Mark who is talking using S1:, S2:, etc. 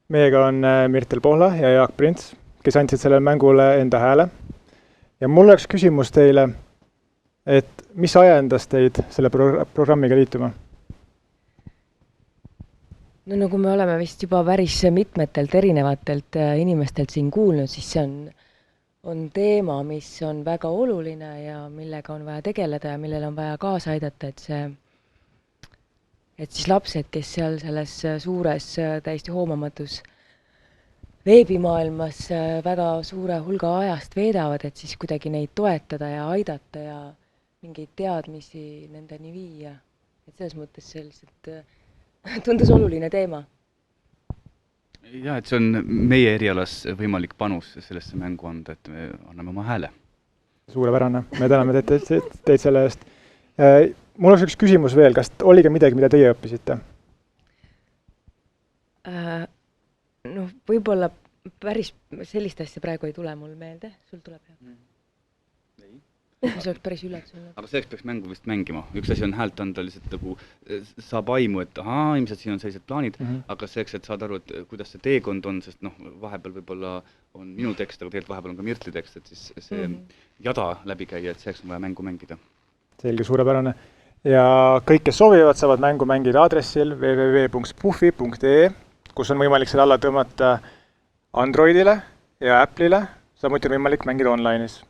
S1: Meiega on Mirtel Pohla ja Jaak Prints, kes andsid sellele mängule enda hääle. Ja mul oleks küsimus teile, et mis ajendas teid selle programmiga liituma?
S2: No nagu me oleme vist juba päris mitmetelt erinevatelt inimestelt siin kuulnud, siis see on teema, mis on väga oluline ja millega on vaja tegeleda ja millele on vaja kaasa aidata, et siis lapsed, kes seal selles suures täiesti hoomamatus veebimaailmas väga suure hulga ajast veedavad, et siis kuidagi neid toetada ja aidata ja mingeid teadmisi nendeni viia. Et selles mõttes see lihtsalt tundus oluline teema.
S3: Ja, et see on meie erialas võimalik panus sellesse mängu anda, et me anname oma hääle.
S1: Suurepärane. Me täname teid selle eest. Mul oleks üks küsimus veel. Kas oli ka midagi, mida teie õppisite?
S2: No võib-olla päris sellist asja praegu ei tule mul meelde. Sul tuleb jah?
S3: Ei.
S2: See oleks päris üllatus.
S3: Aga selleks peaks mängu vist mängima. Üks asi on häält anda lihtsalt nagu saab aimu, et ilmselt siin on sellised plaanid, aga selleks, et saada aru, et kuidas see teekond on, sest vahepeal võib-olla on minu tekst, aga tegelikult vahepeal on ka Mirtli tekst, et siis see jada läbi käia, et selleks on vaja mängu mängida.
S1: Selge, suurepärane. Ja kõik, kes soovivad, saavad mängu mängida aadressil www.puhvi.ee, kus on võimalik selle alla tõmmata Androidile ja Apple'ile, samuti on võimalik mängida online'is.